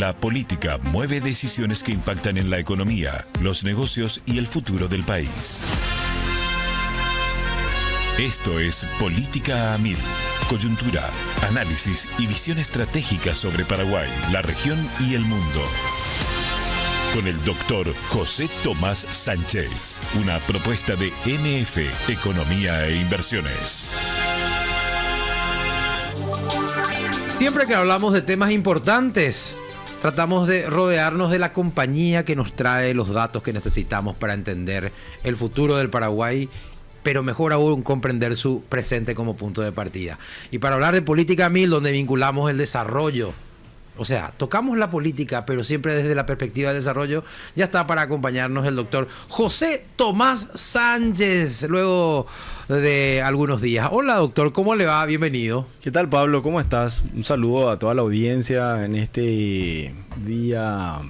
La política mueve decisiones que impactan en la economía, los negocios y el futuro del país. Esto es Política a Mil. Coyuntura, análisis y visión estratégica sobre Paraguay, la región y el mundo. Con el doctor José Tomás Sánchez. Una propuesta de NF, Economía e Inversiones. Siempre que hablamos de temas importantes, tratamos de rodearnos de la compañía que nos trae los datos que necesitamos para entender el futuro del Paraguay, pero mejor aún comprender su presente como punto de partida. Y para hablar de Política a Mil, donde vinculamos el desarrollo, o sea, tocamos la política, pero siempre desde la perspectiva de desarrollo, ya está para acompañarnos el doctor José Tomás Sánchez, luego de algunos días. Hola doctor, ¿cómo le va? Bienvenido. ¿Qué tal, Pablo? ¿Cómo estás? Un saludo a toda la audiencia en este día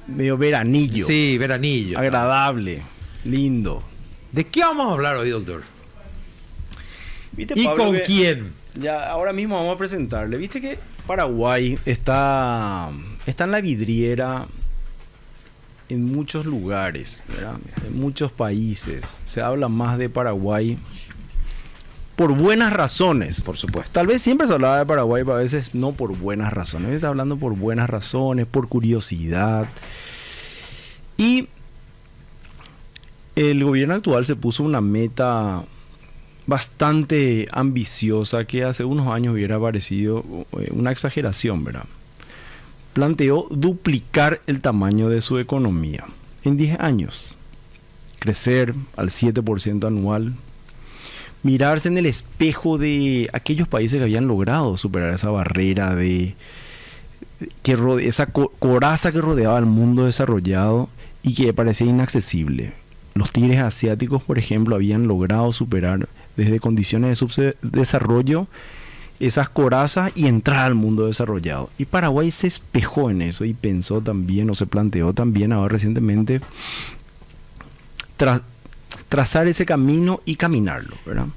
medio veranillo. Sí, veranillo. Agradable, lindo. ¿De qué vamos a hablar hoy, doctor? ¿Viste, ¿Y Pablo, con quién? Ya, ahora mismo vamos a presentarle. ¿Viste que Paraguay está en la vidriera en muchos lugares, ¿verdad? En muchos países? Se habla más de Paraguay por buenas razones, por supuesto. Tal vez siempre se hablaba de Paraguay, pero a veces no por buenas razones. Se está hablando por buenas razones, por curiosidad. Y el gobierno actual se puso una meta bastante ambiciosa que hace unos años hubiera parecido una exageración, ¿verdad? Planteó duplicar el tamaño de su economía en 10 años, crecer al 7% anual, mirarse en el espejo de aquellos países que habían logrado superar esa barrera esa coraza que rodeaba al mundo desarrollado y que parecía inaccesible. Los tigres asiáticos, por ejemplo, habían logrado superar desde condiciones de subdesarrollo esas corazas y entrar al mundo desarrollado. Y Paraguay se espejó en eso y pensó también, o se planteó también ahora recientemente, trazar ese camino y caminarlo, ¿verdad?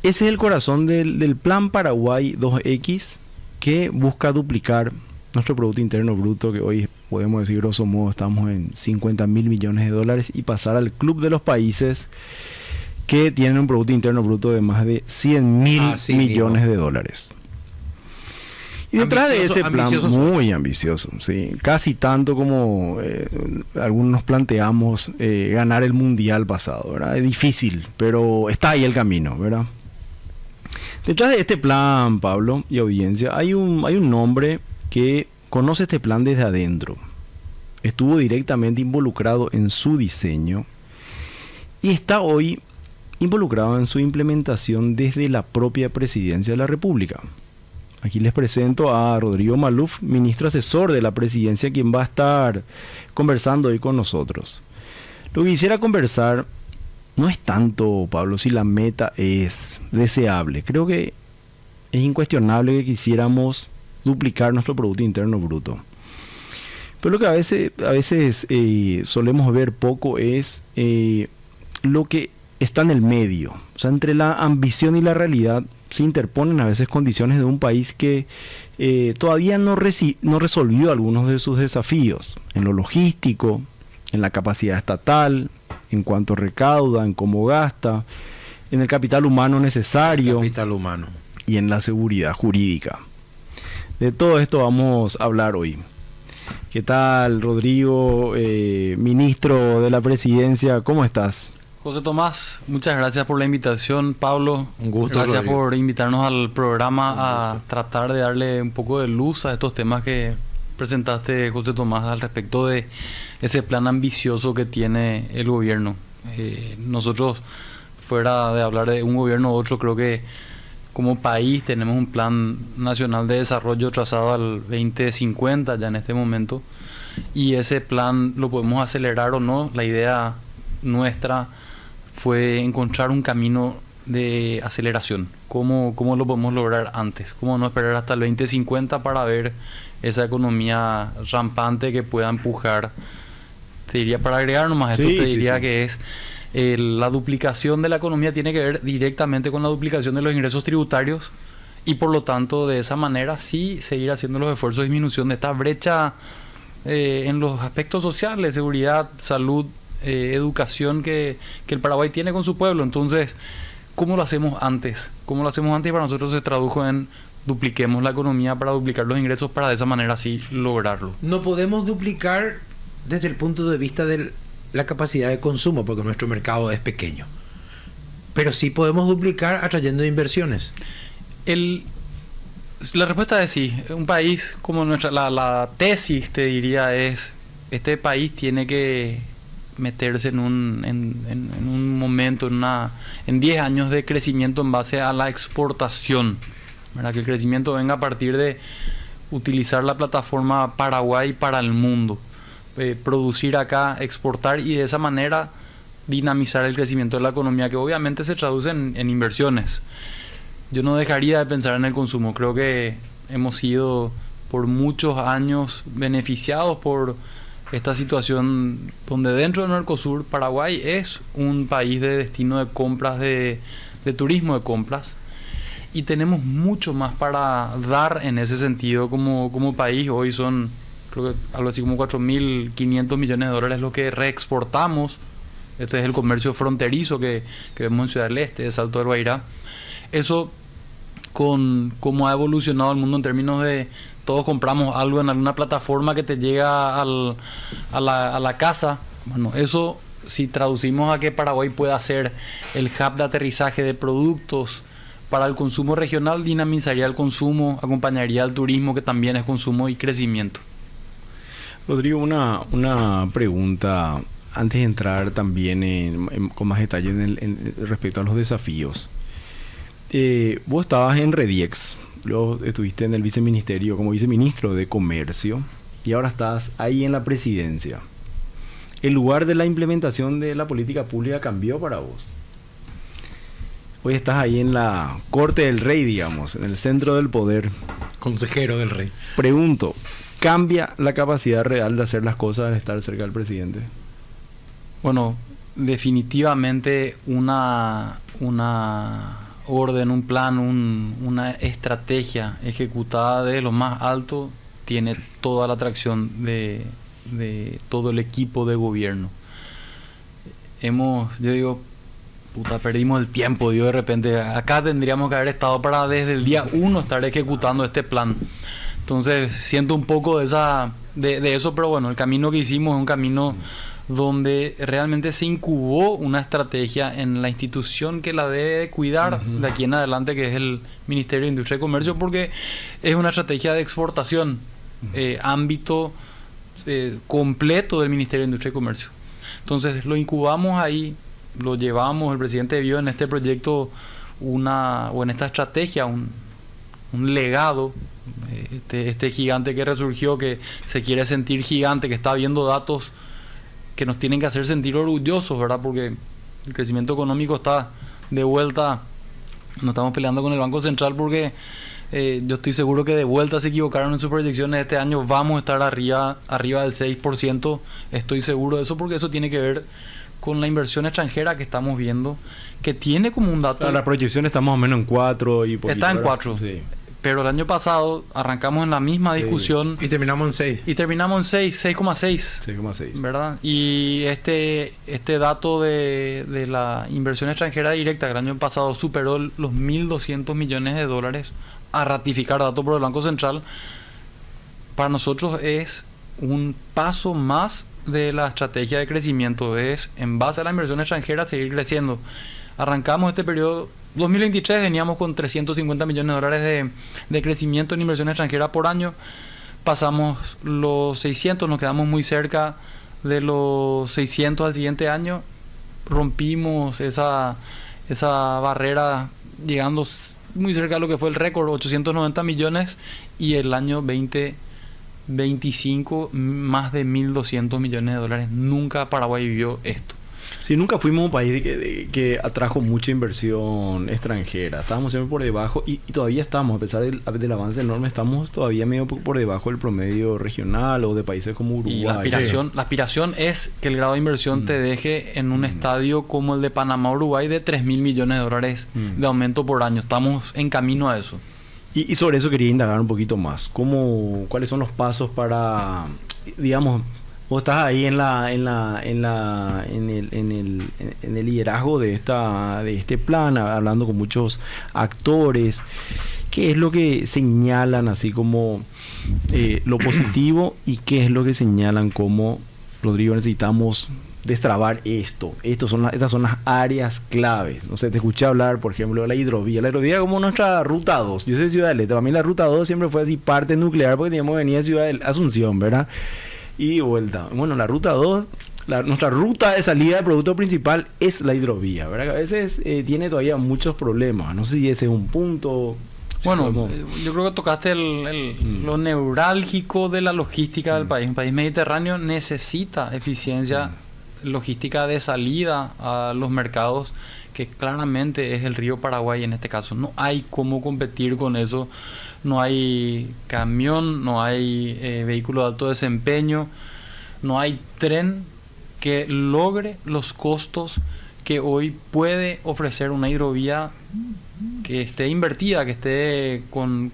Ese es el corazón del Plan Paraguay 2X, que busca duplicar nuestro Producto Interno Bruto, que hoy podemos decir grosso modo estamos en 50.000 millones de dólares, y pasar al club de los países que tienen un Producto Interno Bruto de más de 100.000 millones de dólares. Y detrás de ese plan, muy ambicioso, sí, casi tanto como algunos planteamos ganar el mundial pasado, ¿verdad? Es difícil, pero está ahí el camino, ¿verdad? Detrás de este plan, Pablo y audiencia, hay un hombre que conoce este plan desde adentro, estuvo directamente involucrado en su diseño y está hoy involucrado en su implementación desde la propia Presidencia de la República. Aquí les presento a Rodrigo Maluf, ministro asesor de la Presidencia, quien va a estar conversando hoy con nosotros. Lo que quisiera conversar no es tanto, Pablo, si la meta es deseable. Creo que es incuestionable que quisiéramos duplicar nuestro Producto Interno Bruto. Pero lo que a veces solemos ver poco es lo que está en el medio. O sea, entre la ambición y la realidad se interponen a veces condiciones de un país que todavía no resolvió algunos de sus desafíos en lo logístico, en la capacidad estatal, en cuanto recauda, en cómo gasta, en el capital humano necesario y en la seguridad jurídica. De todo esto vamos a hablar hoy. ¿Qué tal, Rodrigo, ministro de la Presidencia? ¿Cómo estás? José Tomás, muchas gracias por la invitación. Pablo, un gusto. Gracias, Rodrigo, por invitarnos al programa a tratar de darle un poco de luz a estos temas que presentaste, José Tomás, al respecto de ese plan ambicioso que tiene el gobierno. Nosotros, fuera de hablar de un gobierno u otro, creo que como país tenemos un plan nacional de desarrollo trazado al 2050 ya en este momento, y ese plan lo podemos acelerar o no. La idea nuestra fue encontrar un camino de aceleración. ¿Cómo lo podemos lograr antes? ¿Cómo no esperar hasta el 2050 para ver esa economía rampante que pueda empujar? Te diría, para agregar nomás esto, te diría que es la duplicación de la economía tiene que ver directamente con la duplicación de los ingresos tributarios Y por lo tanto, de esa manera sí seguir haciendo los esfuerzos de disminución de esta brecha en los aspectos sociales, seguridad, salud, educación que el Paraguay tiene con su pueblo. Entonces, ¿cómo lo hacemos antes? ¿Cómo lo hacemos antes? Y para nosotros se tradujo en dupliquemos la economía para duplicar los ingresos para de esa manera sí lograrlo. No podemos duplicar desde el punto de vista de la capacidad de consumo, porque nuestro mercado es pequeño. Pero sí podemos duplicar atrayendo inversiones. La respuesta es sí. Un país como nuestra, la tesis te diría es, este país tiene que meterse en un momento, en 10 años de crecimiento en base a la exportación, ¿verdad? Que el crecimiento venga a partir de utilizar la plataforma Paraguay para el mundo, producir acá, exportar y de esa manera dinamizar el crecimiento de la economía, que obviamente se traduce en inversiones. Yo no dejaría de pensar en el consumo. Creo que hemos sido por muchos años beneficiados por esta situación donde dentro de Mercosur Paraguay es un país de destino de compras, de turismo de compras, y tenemos mucho más para dar en ese sentido como país. Hoy son, creo que algo así como 4.500 millones de dólares lo que reexportamos. Este es el comercio fronterizo que vemos en Ciudad del Este, de Salto del Guairá. Eso, con cómo ha evolucionado el mundo en términos de todos compramos algo en alguna plataforma que te llega a la casa. Bueno, eso si traducimos a que Paraguay pueda ser el hub de aterrizaje de productos para el consumo regional, dinamizaría el consumo, acompañaría al turismo, que también es consumo y crecimiento. Rodrigo, una pregunta antes de entrar también con más detalle respecto a los desafíos. Vos estabas en Rediex, luego estuviste en el viceministerio como viceministro de Comercio y ahora estás ahí en la presidencia. ¿El lugar de la implementación de la política pública cambió para vos? Hoy estás ahí en la corte del rey, digamos, en el centro del poder. Consejero del rey. Pregunto, ¿cambia la capacidad real de hacer las cosas al estar cerca del presidente? Bueno, definitivamente una orden, un plan, una estrategia ejecutada de lo más alto tiene toda la atracción de todo el equipo de gobierno. Yo digo, puta, perdimos el tiempo, digo, de repente, acá tendríamos que haber estado para desde el día 1 estar ejecutando este plan. Entonces siento un poco de eso, pero bueno, el camino que hicimos es un camino donde realmente se incubó una estrategia en la institución que la debe cuidar de aquí en adelante, que es el Ministerio de Industria y Comercio, porque es una estrategia de exportación, ámbito completo del Ministerio de Industria y Comercio. Entonces lo incubamos ahí, lo llevamos, el presidente vio en este proyecto en esta estrategia un legado, este gigante que resurgió, que se quiere sentir gigante, que está viendo datos que nos tienen que hacer sentir orgullosos, ¿verdad? Porque el crecimiento económico está de vuelta. No estamos peleando con el Banco Central porque yo estoy seguro que de vuelta se equivocaron en sus proyecciones. Este año vamos a estar arriba del 6%. Estoy seguro de eso, porque eso tiene que ver con la inversión extranjera que estamos viendo, que tiene como un dato... La proyección está más o menos en 4 y poquito. Está en 4. Sí. Pero el año pasado arrancamos en la misma discusión. Y terminamos en 6. Y terminamos en 6,6. 6,6. ¿Verdad? Y este dato de la inversión extranjera directa, que el año pasado superó los 1.200 millones de dólares, a ratificar datos por el Banco Central, para nosotros es un paso más de la estrategia de crecimiento. Es, en base a la inversión extranjera, seguir creciendo. Arrancamos este periodo 2023, veníamos con 350 millones de dólares de crecimiento en inversión extranjera por año. Pasamos los 600, nos quedamos muy cerca de los 600 al siguiente año. Rompimos esa barrera, llegando muy cerca de lo que fue el récord, 890 millones, y el año 2025 más de 1.200 millones de dólares. Nunca Paraguay vivió esto. Sí, nunca fuimos un país que atrajo mucha inversión extranjera. Estábamos siempre por debajo y todavía estamos, a pesar del avance enorme, estamos todavía medio por debajo del promedio regional o de países como Uruguay. Y la aspiración es que el grado de inversión te deje en un estadio como el de Panamá, Uruguay, de 3.000 millones de dólares de aumento por año. Estamos en camino a eso. Y sobre eso quería indagar un poquito más. ¿Cuáles son los pasos para, digamos, vos estás ahí en el liderazgo de este plan, hablando con muchos actores? ¿Qué es lo que señalan así como lo positivo y qué es lo que señalan como, Rodrigo, necesitamos destrabar esto? Estas son las áreas claves. No sé, te escuché hablar, por ejemplo, de la hidrovía. La hidrovía como nuestra ruta 2. Yo soy de Ciudad del Este. Para mí la ruta 2 siempre fue así parte nuclear porque teníamos que venir de Ciudad de Asunción, ¿verdad? Y vuelta. Bueno, la ruta 2, nuestra ruta de salida del producto principal es la hidrovía, ¿verdad? Que a veces tiene todavía muchos problemas. No sé si ese es un punto. Bueno, yo creo que tocaste lo neurálgico de la logística del país. Un país mediterráneo necesita eficiencia logística de salida a los mercados, que claramente es el río Paraguay en este caso. No hay cómo competir con eso. No hay camión, no hay vehículo de alto desempeño, no hay tren que logre los costos que hoy puede ofrecer una hidrovía que esté invertida, que esté con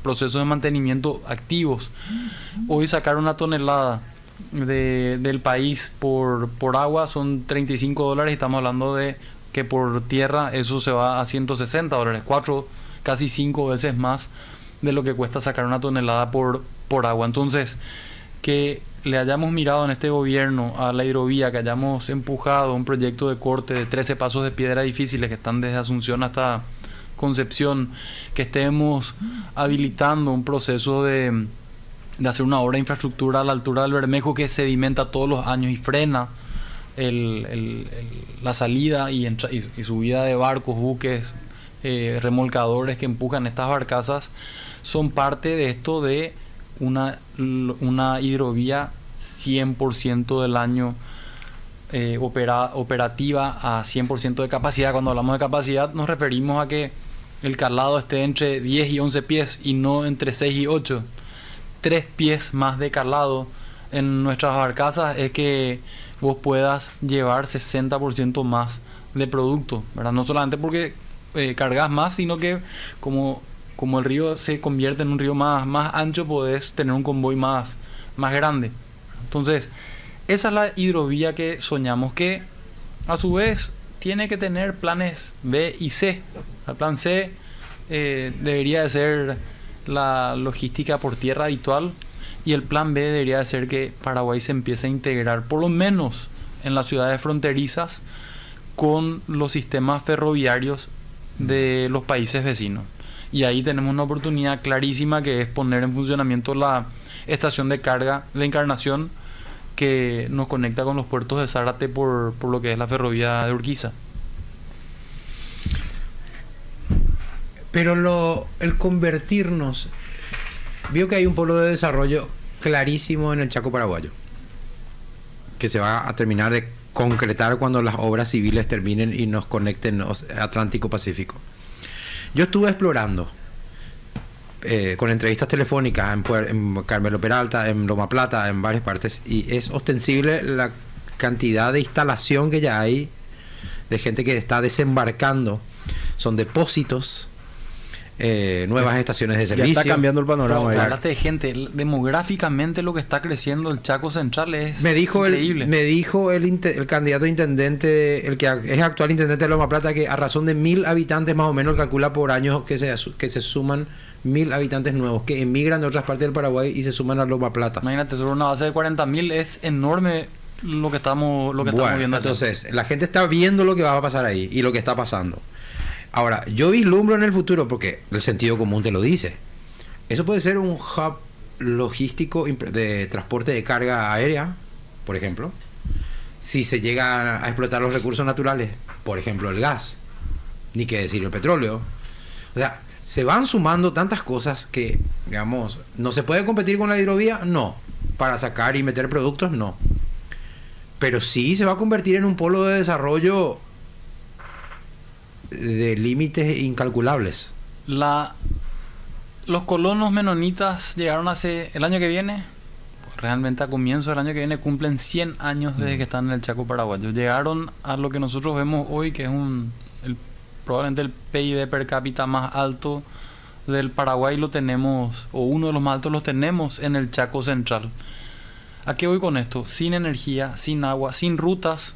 procesos de mantenimiento activos. Hoy sacar una tonelada del país por agua son $35. Estamos hablando de que por tierra eso se va a $160, 4, casi 5 veces más de lo que cuesta sacar una tonelada por agua. Entonces, que le hayamos mirado en este gobierno a la hidrovía, que hayamos empujado un proyecto de corte de 13 pasos de piedra difíciles que están desde Asunción hasta Concepción, que estemos habilitando un proceso de hacer una obra de infraestructura a la altura del Bermejo que sedimenta todos los años y frena la salida y subida de barcos, buques, remolcadores que empujan estas barcazas, son parte de esto de una hidrovía 100% del año operativa a 100% de capacidad. Cuando hablamos de capacidad nos referimos a que el calado esté entre 10 y 11 pies y no entre 6 y 8. 3 pies más de calado en nuestras barcazas es que vos puedas llevar 60% más de producto, ¿verdad? No solamente porque cargas más, sino que como el río se convierte en un río más ancho, podés tener un convoy más grande. Entonces, esa es la hidrovía que soñamos, que a su vez tiene que tener planes B y C. El plan C debería de ser la logística por tierra habitual, y el plan B debería de ser que Paraguay se empiece a integrar, por lo menos en las ciudades fronterizas, con los sistemas ferroviarios de los países vecinos. Y ahí tenemos una oportunidad clarísima, que es poner en funcionamiento la estación de carga de Encarnación, que nos conecta con los puertos de Zárate por lo que es la ferrovía de Urquiza. Pero el convertirnos, vio que hay un polo de desarrollo clarísimo en el Chaco paraguayo, que se va a terminar de concretar cuando las obras civiles terminen y nos conecten Atlántico-Pacífico. Yo estuve explorando con entrevistas telefónicas en Carmelo Peralta, en Loma Plata, en varias partes, y es ostensible la cantidad de instalación que ya hay, de gente que está desembarcando. Son depósitos, nuevas estaciones de servicio. Ya está cambiando el panorama. Hablaste de gente, demográficamente lo que está creciendo el Chaco Central es increíble. Me dijo el candidato a intendente, el que es actual intendente de Loma Plata, que a razón de 1.000 habitantes más o menos calcula por año que se suman 1.000 habitantes nuevos que emigran de otras partes del Paraguay y se suman a Loma Plata. Imagínate, sobre una base de 40.000 es enorme lo que estamos viendo. Entonces, la gente está viendo lo que va a pasar ahí y lo que está pasando. Ahora, yo vislumbro en el futuro, porque el sentido común te lo dice. Eso puede ser un hub logístico de transporte de carga aérea, por ejemplo. Si se llega a explotar los recursos naturales, por ejemplo, el gas, ni qué decir el petróleo. O sea, se van sumando tantas cosas que, digamos, ¿no se puede competir con la hidrovía? No. Para sacar y meter productos, no. Pero sí se va a convertir en un polo de desarrollo de límites incalculables. Los colonos menonitas llegaron el año que viene, realmente a comienzo del año que viene, cumplen 100 años desde que están en el Chaco paraguayo. Llegaron a lo que nosotros vemos hoy, que es probablemente el PIB per cápita más alto del Paraguay lo tenemos, o uno de los más altos los tenemos en el Chaco Central. ¿A qué voy con esto? Sin energía, sin agua, sin rutas,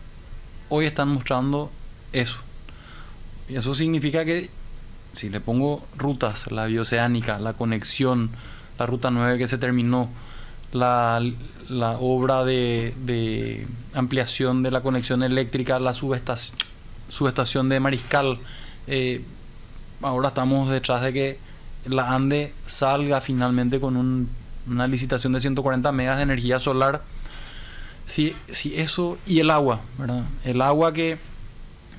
hoy están mostrando eso. Y eso significa que si le pongo rutas, la bioceánica, la conexión, la ruta 9 que se terminó, la obra de ampliación de la conexión eléctrica, la subestación de Mariscal, ahora estamos detrás de que la ANDE salga finalmente con una licitación de 140 megas de energía solar. Si eso, y el agua, ¿verdad? El agua que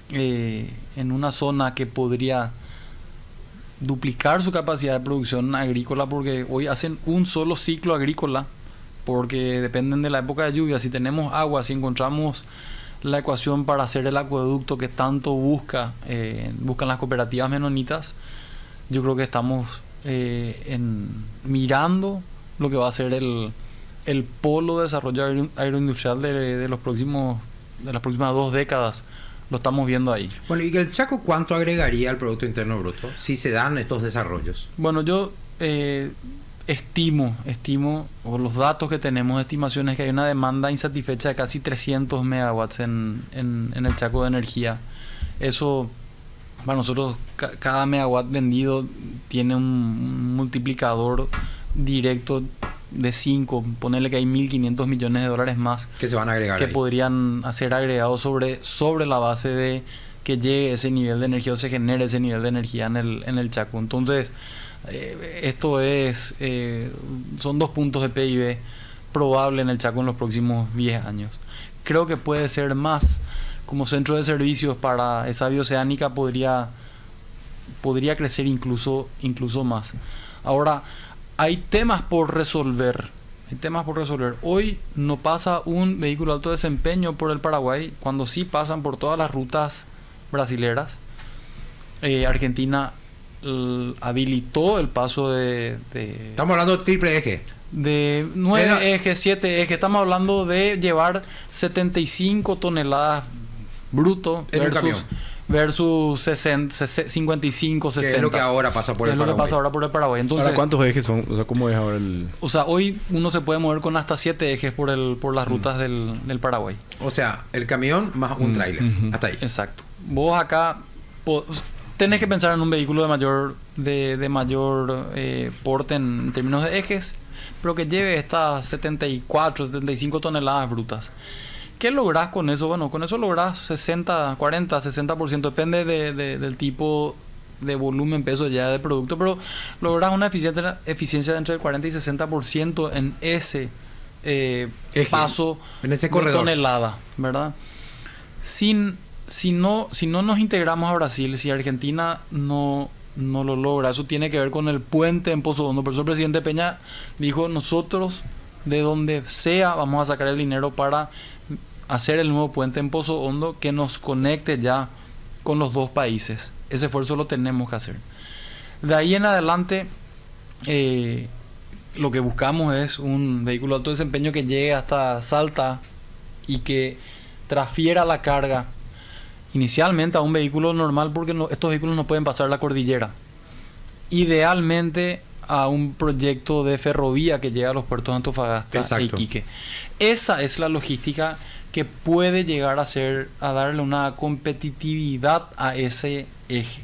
en una zona que podría duplicar su capacidad de producción agrícola, porque hoy hacen un solo ciclo agrícola, porque dependen de la época de lluvia. Si tenemos agua, si encontramos la ecuación para hacer el acueducto que tanto buscan las cooperativas menonitas, yo creo que estamos mirando lo que va a ser el polo de desarrollo agroindustrial de las próximas 2 décadas. Lo estamos viendo ahí. Bueno, ¿y el Chaco cuánto agregaría al Producto Interno Bruto si se dan estos desarrollos? Bueno, yo estimo, o los datos que tenemos de estimaciones, que hay una demanda insatisfecha de casi 300 megawatts en el Chaco de energía. Eso, para nosotros, cada megawatt vendido tiene un multiplicador directo de 5, ponerle que hay 1.500 millones de dólares más que se van a agregar que ahí, podrían ser agregados sobre la base de que llegue ese nivel de energía o se genere ese nivel de energía en el Chaco. Entonces, esto son 2 puntos de PIB probable en el Chaco en los próximos 10 años. Creo que puede ser más. Como centro de servicios para esa bioceánica podría crecer incluso más. Ahora, hay temas por resolver. Hoy no pasa un vehículo de alto desempeño por el Paraguay, cuando sí pasan por todas las rutas brasileras. Argentina habilitó el paso de estamos hablando de triple eje, de 9 ejes, 7 ejes. Estamos hablando de llevar 75 toneladas bruto versus 55, 60. Que es lo que ahora pasa por el Paraguay. Es lo que pasa ahora por el Paraguay. Entonces, ¿ahora cuántos ejes son? O sea, ¿cómo es ahora el...? O sea, hoy uno se puede mover con hasta 7 ejes por las rutas del Paraguay. O sea, el camión más un tráiler. Hasta ahí. Exacto. Vos acá tenés que pensar en un vehículo de mayor porte en términos de ejes, pero que lleve estas 74, 75 toneladas brutas. ¿Qué lográs con eso? Bueno, con eso lográs 60, 40, 60%, depende del tipo de volumen, peso ya de producto, pero lográs una eficiencia de entre el 40 y 60% en ese paso en ese de corredor, tonelada, ¿verdad? Si no nos integramos a Brasil, si Argentina no lo logra, eso tiene que ver con el puente en Pozo Hondo. Por eso el presidente Peña dijo: nosotros de donde sea vamos a sacar el dinero para hacer el nuevo puente en Pozo Hondo que nos conecte ya con los 2 países. Ese esfuerzo lo tenemos que hacer. De ahí en adelante, lo que buscamos es un vehículo de alto desempeño que llegue hasta Salta y que transfiera la carga inicialmente a un vehículo normal, porque estos vehículos no pueden pasar la cordillera. Idealmente a un proyecto de ferrovía que llega a los puertos de Antofagasta e Iquique. Esa es la logística que puede llegar a darle una competitividad a ese eje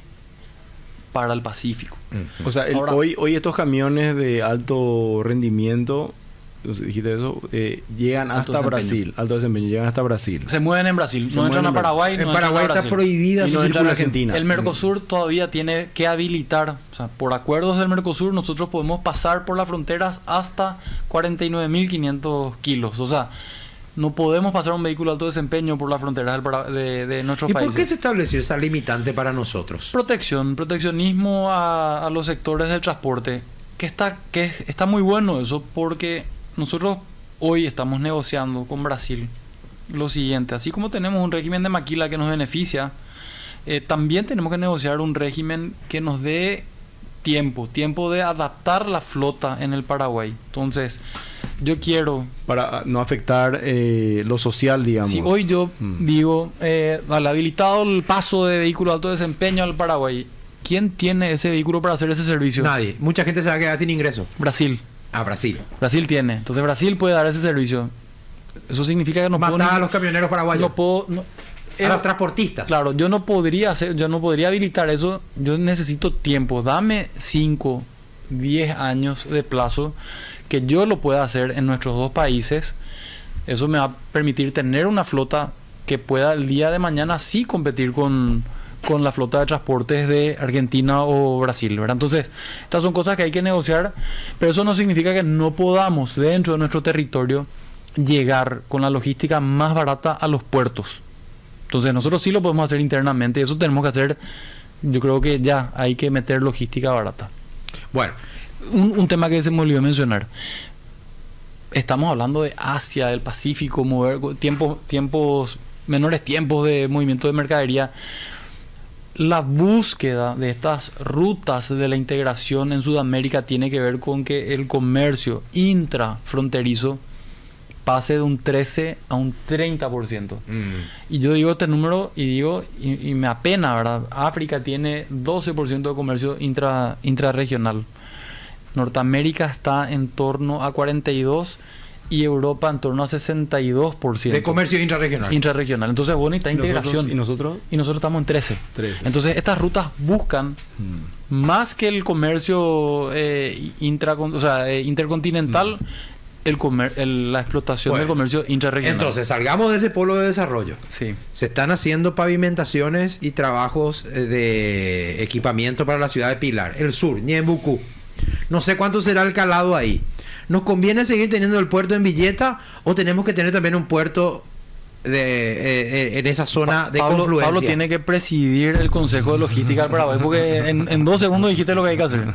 para el Pacífico. O sea, ahora, hoy estos camiones de alto rendimiento, dijiste eso, llegan hasta Brasil. Alto desempeño, llegan hasta Brasil. Se mueven en Brasil, no entran a Paraguay. En Paraguay está prohibida y su no entran a circulación. Argentina. El Mercosur todavía tiene que habilitar, o sea, por acuerdos del Mercosur nosotros podemos pasar por las fronteras hasta 49.500 kilos. O sea, no podemos pasar un vehículo de alto desempeño por las fronteras de nuestros países. ¿Y por qué se estableció esa limitante para nosotros? Proteccionismo a los sectores del transporte, que está muy bueno eso, porque nosotros hoy estamos negociando con Brasil lo siguiente: así como tenemos un régimen de maquila que nos beneficia, también tenemos que negociar un régimen que nos dé tiempo de adaptar la flota en el Paraguay. Entonces, yo quiero... Para no afectar lo social, digamos. Si hoy yo digo, habilitado el paso de vehículo de alto desempeño al Paraguay, ¿quién tiene ese vehículo para hacer ese servicio? Nadie. Mucha gente se va a quedar sin ingreso. Brasil. A Brasil. Brasil tiene. Entonces Brasil puede dar ese servicio. Eso significa que no puedo... Matar a los camioneros paraguayos. No puedo... a los transportistas. Claro, yo no podría habilitar eso. Yo necesito tiempo. Dame 5, 10 años de plazo que yo lo pueda hacer en nuestros dos países. Eso me va a permitir tener una flota que pueda el día de mañana sí competir con la flota de transportes de Argentina o Brasil, ¿verdad? Entonces, estas son cosas que hay que negociar, pero eso no significa que no podamos dentro de nuestro territorio llegar con la logística más barata a los puertos. Entonces, nosotros sí lo podemos hacer internamente y eso tenemos que hacer. Yo creo que ya hay que meter logística barata. Bueno, un tema que se me olvidó mencionar. Estamos hablando de Asia, del Pacífico, menores tiempos de movimiento de mercadería. La búsqueda de estas rutas de la integración en Sudamérica tiene que ver con que el comercio intrafronterizo pase de un 13 a un 30%. Y yo digo este número y me apena, ¿verdad? África tiene 12% de comercio intrarregional. Norteamérica está en torno a 42% y Europa en torno a 62%. De comercio intrarregional. Intrarregional. Entonces, bueno, está integración. ¿Y nosotros? Y nosotros estamos en 13. Entonces, estas rutas buscan más que el comercio intercontinental, la explotación del comercio intrarregional. Entonces, salgamos de ese polo de desarrollo. Sí. Se están haciendo pavimentaciones y trabajos de equipamiento para la ciudad de Pilar, el sur, Ñembucú. No sé cuánto será el calado ahí. ¿Nos conviene seguir teniendo el puerto en Villeta o tenemos que tener también un puerto en esa zona de confluencia? Pablo tiene que presidir el Consejo de Logística del Paraguay porque en 2 segundos dijiste lo que hay que hacer.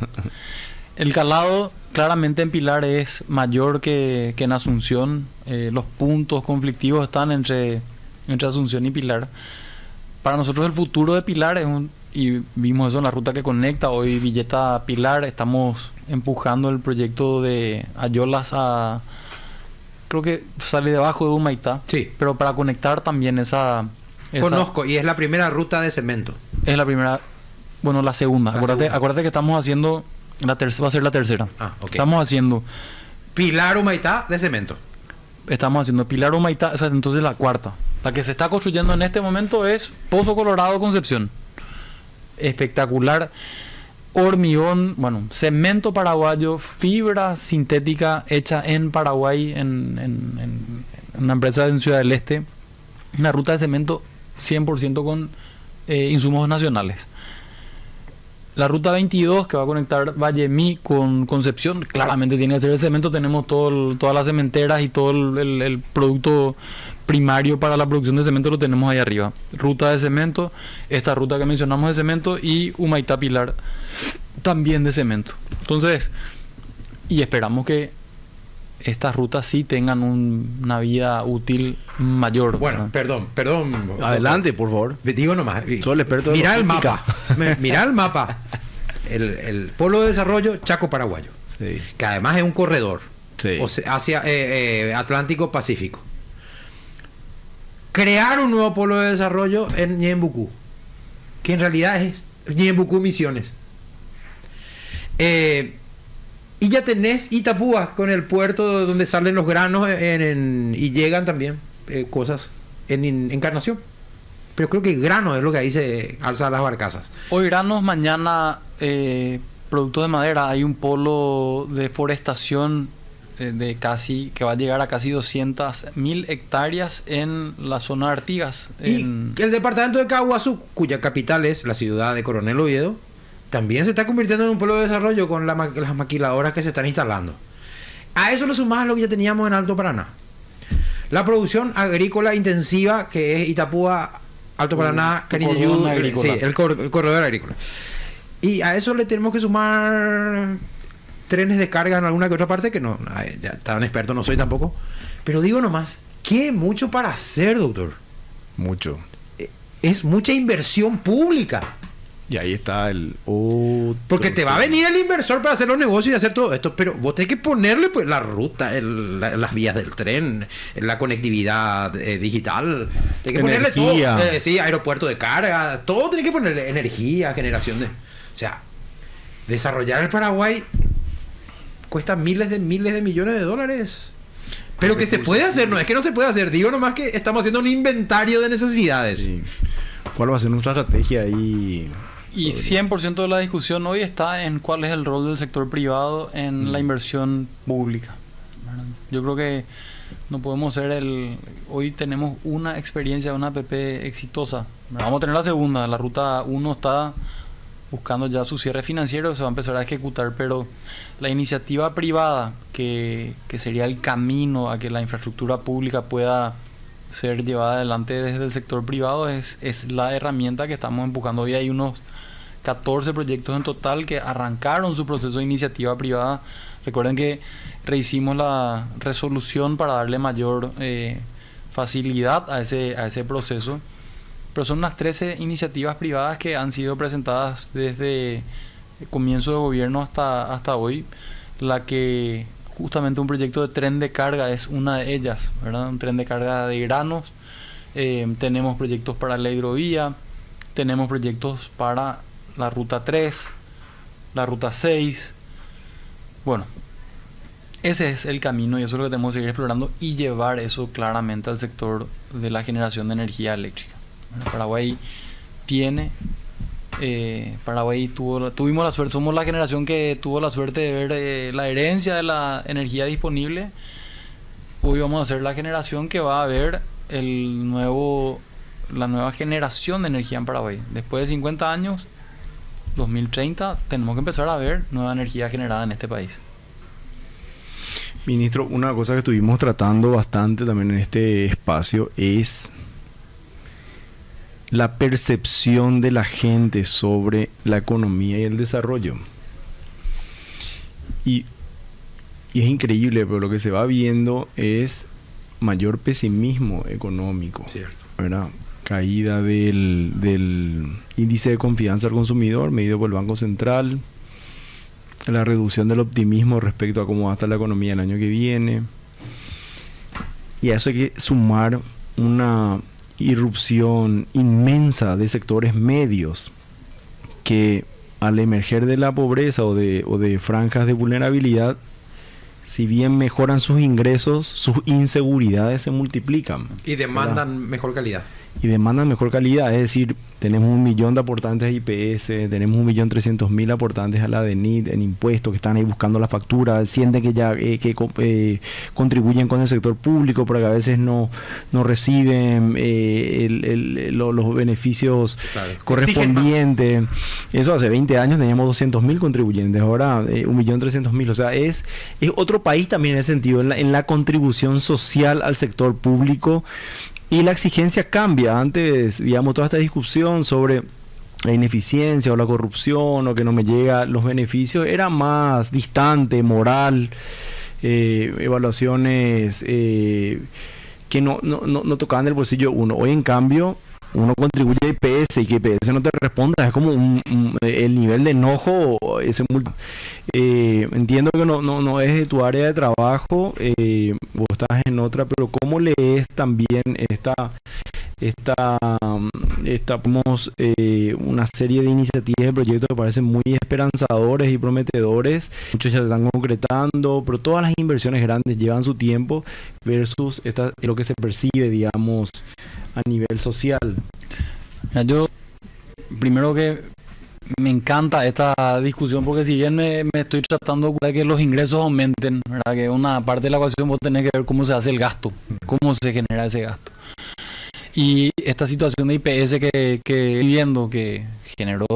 El calado claramente en Pilar es mayor que en Asunción. Los puntos conflictivos están entre Asunción y Pilar. Para nosotros el futuro de Pilar y vimos eso en la ruta que conecta hoy Villeta a Pilar. Estamos empujando el proyecto de Ayolas creo que sale debajo de Humaitá. Sí. Pero para conectar también esa conozco, y es la primera ruta de cemento. Es la primera, bueno, la segunda. Acuérdate que estamos haciendo va a ser la tercera. Okay. Estamos haciendo Pilar Humaitá de cemento. Estamos haciendo Pilar Humaitá, o sea, entonces la cuarta. La que se está construyendo en este momento es Pozo Colorado Concepción. Espectacular. Hormigón, cemento paraguayo, fibra sintética hecha en Paraguay, en una empresa en Ciudad del Este. Una ruta de cemento 100% con insumos nacionales. La ruta 22 que va a conectar Vallemí con Concepción, claramente tiene que ser el cemento. Tenemos todas las cementeras y todo el producto primario para la producción de cemento lo tenemos ahí arriba. Ruta de cemento, esta ruta que mencionamos de cemento y Humaitá Pilar también de cemento. Entonces, y esperamos que estas rutas sí tengan una vida útil mayor. Bueno, perdón. Adelante, por favor. Digo nomás. Soy el experto de Mirá el logística. mapa. Mirá el mapa. El polo de desarrollo Chaco Paraguayo. Sí. Que además es un corredor. Sí. Hacia Atlántico-Pacífico. Crear un nuevo polo de desarrollo en Ñembucú. Que en realidad es Ñembucú Misiones. Y ya tenés Itapúa con el puerto donde salen los granos y llegan también cosas en Encarnación. Pero creo que grano es lo que ahí se alza las barcazas. Hoy granos, mañana productos de madera. Hay un polo de forestación que va a llegar a casi 200.000 hectáreas en la zona de Artigas. Y el departamento de Caguazú, cuya capital es la ciudad de Coronel Oviedo, también se está convirtiendo en un polo de desarrollo con las maquiladoras que se están instalando. A eso le sumás lo que ya teníamos en Alto Paraná. La producción agrícola intensiva que es Itapúa, Alto Paraná, Canilleyú, sí, el corredor agrícola. Y a eso le tenemos que sumar trenes de carga en alguna que otra parte, que no, ya tan experto no soy tampoco. Pero digo nomás, ¿qué mucho para hacer, doctor? Mucho. Es mucha inversión pública. Y ahí está porque te va a venir el inversor para hacer los negocios y hacer todo esto, pero vos tenés que ponerle pues la ruta, las vías del tren, la conectividad digital, tenés que ponerle todo, sí, aeropuerto de carga, todo tenés que ponerle energía, generación de... O sea, desarrollar el Paraguay cuesta miles de millones de dólares. Pero que se puede hacer, no es que no se puede hacer. Digo nomás que estamos haciendo un inventario de necesidades. Sí. ¿Cuál va a ser nuestra estrategia ahí? Y 100% de la discusión hoy está en cuál es el rol del sector privado en la inversión pública, ¿verdad? Yo creo que no podemos ser Hoy tenemos una experiencia, una APP exitosa. Vamos a tener la segunda. La ruta 1 está buscando ya su cierre financiero, se va a empezar a ejecutar, pero la iniciativa privada, que sería el camino a que la infraestructura pública pueda ser llevada adelante desde el sector privado, es la herramienta que estamos empujando. Hoy hay unos 14 proyectos en total que arrancaron su proceso de iniciativa privada. Recuerden que rehicimos la resolución para darle mayor facilidad a ese proceso. Pero son unas 13 iniciativas privadas que han sido presentadas desde el comienzo de gobierno hasta hoy. La que justamente un proyecto de tren de carga es una de ellas, ¿verdad? Un tren de carga de granos. Tenemos proyectos para la hidrovía, tenemos proyectos para la ruta 3, la ruta 6. Bueno, ese es el camino y eso es lo que tenemos que seguir explorando y llevar eso claramente al sector de la generación de energía eléctrica. Paraguay tuvimos la suerte, somos la generación que tuvo la suerte de ver la herencia de la energía disponible. Hoy vamos a ser la generación que va a ver la nueva generación de energía en Paraguay. Después de 50 años, 2030, tenemos que empezar a ver nueva energía generada en este país. Ministro, una cosa que estuvimos tratando bastante también en este espacio es la percepción de la gente sobre la economía y el desarrollo. Y es increíble, pero lo que se va viendo es mayor pesimismo económico. Cierto. ¿Verdad? Caída del índice de confianza al consumidor medido por el Banco Central, la reducción del optimismo respecto a cómo va a estar la economía el año que viene. Y a eso hay que sumar una irrupción inmensa de sectores medios que al emerger de la pobreza o de franjas de vulnerabilidad, si bien mejoran sus ingresos, sus inseguridades se multiplican. Y demandan, ¿verdad?, mejor calidad. Es decir, tenemos 1 millón de aportantes a IPS, tenemos 1.300.000 aportantes a la DENIT en impuestos que están ahí buscando la factura, sienten que ya contribuyen con el sector público, pero que a veces no reciben los beneficios, claro, correspondientes. Eso hace 20 años teníamos 200.000 contribuyentes, ahora 1.300.000. O sea, es otro país también en ese sentido, en la contribución social al sector público. Y la exigencia cambia. Antes, digamos, toda esta discusión sobre la ineficiencia o la corrupción o que no me llegan los beneficios era más distante, moral, evaluaciones que no tocaban el bolsillo uno. Hoy, en cambio, uno contribuye a IPS y que IPS no te responda, es como el nivel de enojo entiendo que no es de tu área de trabajo, vos estás en otra, pero ¿cómo lees también una serie de iniciativas de proyectos que parecen muy esperanzadores y prometedores? Muchos ya se están concretando, pero todas las inversiones grandes llevan su tiempo versus lo que se percibe, digamos, a nivel social. Yo, primero que me encanta esta discusión, porque si bien me estoy tratando de que los ingresos aumenten, ¿verdad?, que una parte de la ecuación vos tenés que ver cómo se hace el gasto, cómo se genera ese gasto. Y esta situación de IPS que viviendo, que generó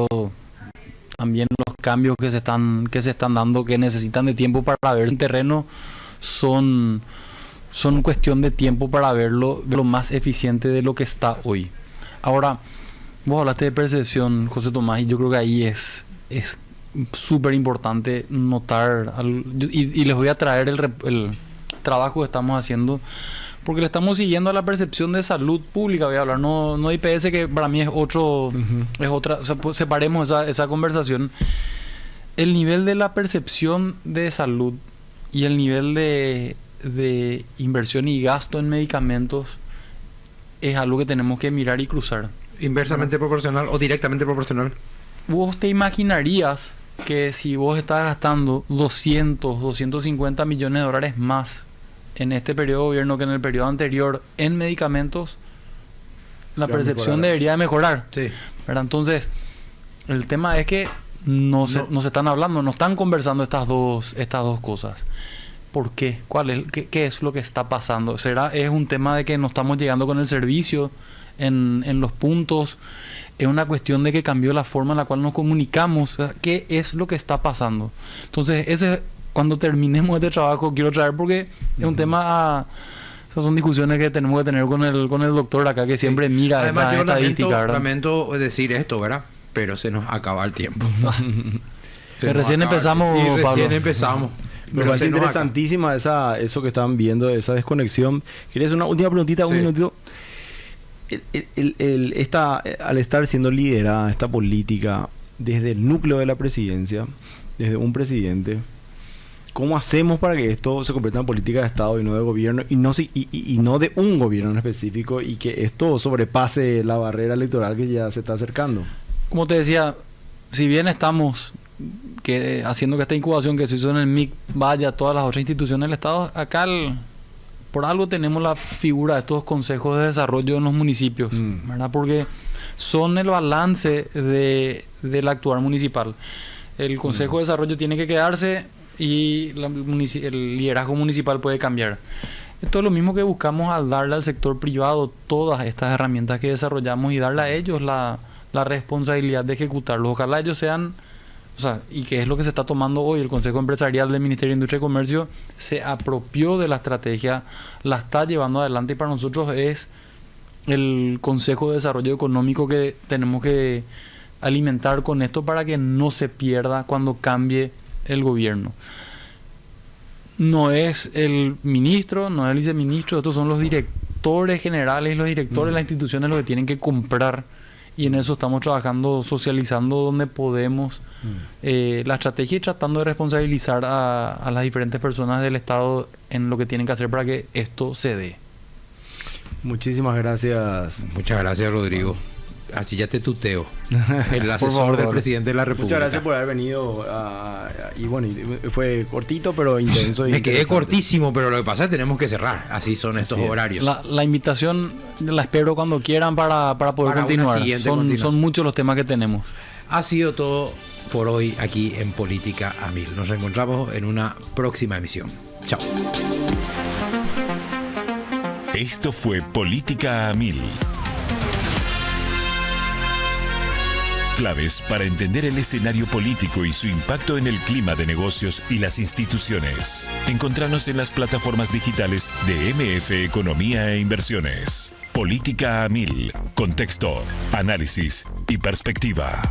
también los cambios que se están dando, que necesitan de tiempo para ver el terreno, son cuestión de tiempo para verlo más eficiente de lo que está hoy. Ahora, vos hablaste de percepción, José Tomás, y yo creo que ahí es súper importante notar, y les voy a traer el trabajo que estamos haciendo, porque le estamos siguiendo a la percepción de salud pública. Voy a hablar, no IPS, que para mí es otro, es otra, o sea, pues separemos esa conversación. El nivel de la percepción de salud y el nivel de inversión y gasto en medicamentos es algo que tenemos que mirar y cruzar. ¿Inversamente proporcional o directamente proporcional? vos te imaginarías que si vos estás gastando 250 millones de dólares más en este periodo de gobierno que en el periodo anterior en medicamentos, la percepción debería de mejorar. Sí. ¿Verdad? Entonces, el tema es que no se están hablando, no están conversando estas dos cosas. ¿Por qué? ¿Qué es lo que está pasando? ¿Es un tema de que no estamos llegando con el servicio en los puntos? ¿Es una cuestión de que cambió la forma en la cual nos comunicamos? O sea, ¿qué es lo que está pasando? Entonces, cuando terminemos este trabajo, quiero traer, porque es un tema... Esas son discusiones que tenemos que tener con el doctor acá, que siempre mira Además, esta yo estadística, ¿verdad? lamento decir esto, ¿verdad? Pero se nos acaba el tiempo. Que recién empezamos, y recién Pablo. empezamos. Me parece se nos interesantísima eso que estaban viendo, esa desconexión. Quería hacer una última preguntita, un minutito. Al estar siendo liderada esta política desde el núcleo de la presidencia, desde un presidente, ¿cómo hacemos para que esto se convierta en política de Estado y no de gobierno, y no de un gobierno en específico, y que esto sobrepase la barrera electoral que ya se está acercando? Como te decía, si bien estamos haciendo que esta incubación que se hizo en el MIC vaya a todas las otras instituciones del Estado, acá por algo tenemos la figura de estos consejos de desarrollo en los municipios, ¿verdad? Porque son el balance del actuar municipal. El Consejo de Desarrollo tiene que quedarse y el liderazgo municipal puede cambiar. Esto es lo mismo que buscamos al darle al sector privado todas estas herramientas que desarrollamos y darle a ellos la responsabilidad de ejecutarlo. Ojalá ellos sean, y que es lo que se está tomando hoy. El Consejo Empresarial del Ministerio de Industria y Comercio se apropió de la estrategia, la está llevando adelante, y para nosotros es el Consejo de Desarrollo Económico que tenemos que alimentar con esto para que no se pierda cuando cambie el gobierno. No es el ministro, no es el viceministro, estos son los directores generales y los directores de las instituciones los que tienen que comprar, y en eso estamos trabajando, socializando donde podemos la estrategia y tratando de responsabilizar a las diferentes personas del Estado en lo que tienen que hacer para que esto se dé. Muchísimas gracias. Muchas gracias, Rodrigo. Así ya te tuteo. El asesor del presidente de la República. Muchas gracias por haber venido. Y bueno, fue cortito pero intenso. Me quedé cortísimo, pero lo que pasa es que tenemos que cerrar. Así son estos horarios. La invitación la espero cuando quieran para poder continuar. Son muchos los temas que tenemos. Ha sido todo por hoy aquí en Política a Mil. Nos reencontramos en una próxima emisión. Chao. Esto fue Política a Mil. Claves para entender el escenario político y su impacto en el clima de negocios y las instituciones. Encontranos en las plataformas digitales de MF Economía e Inversiones. Política a Mil. Contexto, análisis y perspectiva.